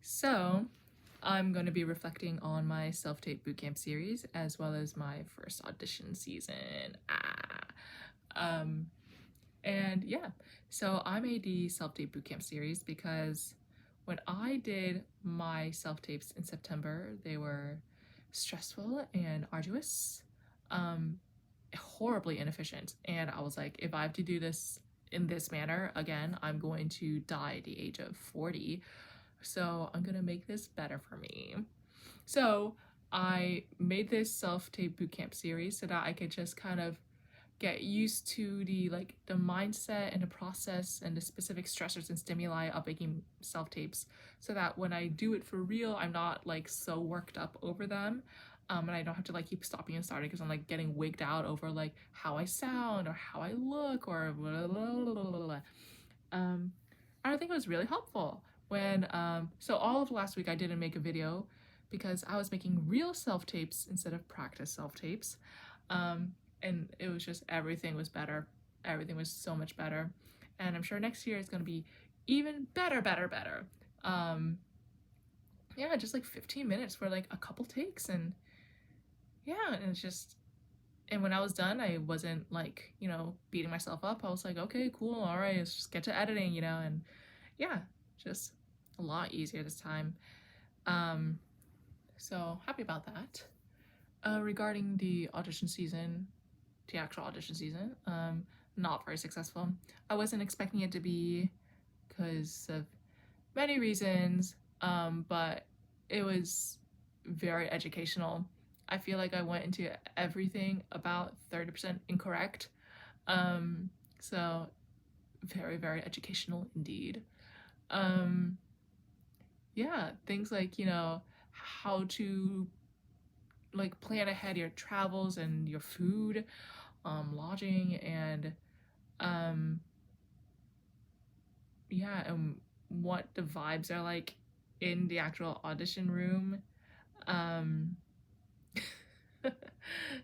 So, I'm going to be reflecting on my self-tape bootcamp series as well as my first audition season. Um, and yeah, so I made the self-tape bootcamp series because when I did my self-tapes in September, they were stressful and arduous, um, horribly inefficient. And I was like, if I have to do this in this manner again, I'm going to die at the age of 40. So I'm gonna make this better for me. So I made this self-tape bootcamp series so that I could just kind of get used to the mindset and the process and the specific stressors and stimuli of making self-tapes, so that when I do it for real, I'm not like so worked up over them. And I don't have to like keep stopping and starting because I'm like getting wigged out over like how I sound or how I look or blah, blah, blah, blah, blah. I think it was really helpful when so all of last week I didn't make a video because I was making real self-tapes instead of practice self-tapes. And it was just everything was better. Everything was so much better. And I'm sure next year is going to be even better. Yeah, just like 15 minutes for like a couple takes, and yeah, and it's just, and when I was done, I wasn't like, beating myself up. I was like, okay, cool, all right, let's just get to editing, and yeah, just a lot easier this time. So happy about that. Regarding the audition season, the actual audition season, not very successful. I wasn't expecting it to be because of many reasons, but it was very educational. I feel like I went into everything about 30% incorrect. So very educational indeed. Yeah, things like, how to like plan ahead your travels and your food, lodging, and yeah, and what the vibes are like in the actual audition room. Um,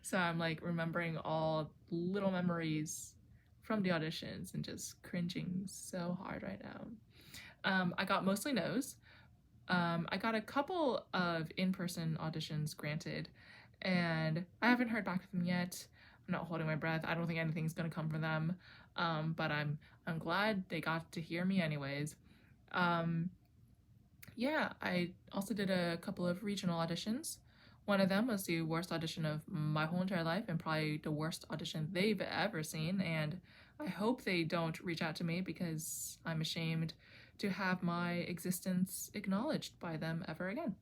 so I'm like remembering all little memories from the auditions and just cringing so hard right now. I got mostly no's. I got a couple of in-person auditions granted, and I haven't heard back from them yet. I'm not holding my breath. I don't think anything's gonna come from them, but I'm glad they got to hear me anyways. Um, yeah, I also did a couple of regional auditions. One of them was the worst audition of my whole entire life and probably the worst audition they've ever seen, and I hope they don't reach out to me because I'm ashamed to have my existence acknowledged by them ever again.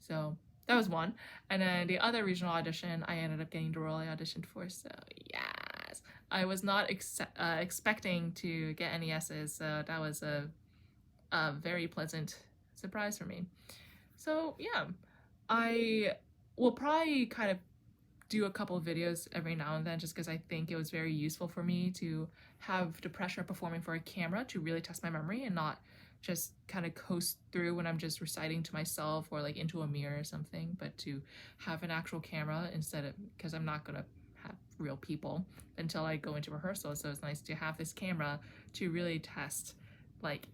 So that was one. And then the other regional audition, I ended up getting the role I auditioned for, so yes. I was not expecting to get any yeses, so that was a very pleasant surprise for me. So yeah, I will probably kind of do a couple of videos every now and then just because I think it was very useful for me to have the pressure of performing for a camera to really test my memory and not just kind of coast through when I'm just reciting to myself or like into a mirror or something, but to have an actual camera instead of, because I'm not gonna have real people until I go into rehearsal. So it's nice to have this camera to really test, like,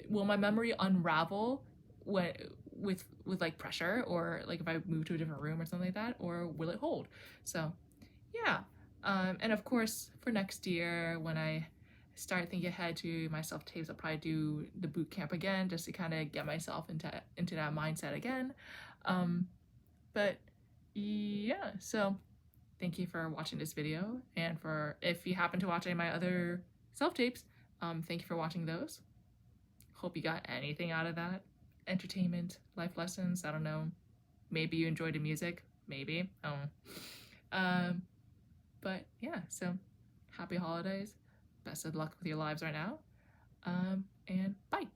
will my memory unravel when with like pressure, or like if I move to a different room or something like that, or will it hold? So yeah, and of course for next year when I start thinking ahead to my self tapes, I'll probably do the boot camp again just to kind of get myself into that mindset again. But yeah, so thank you for watching this video, and for if you happen to watch any of my other self tapes, thank you for watching those. Hope you got anything out of that. Entertainment, life lessons, I don't know. Maybe you enjoyed the music. Maybe. But yeah, so happy holidays. Best of luck with your lives right now. And bye.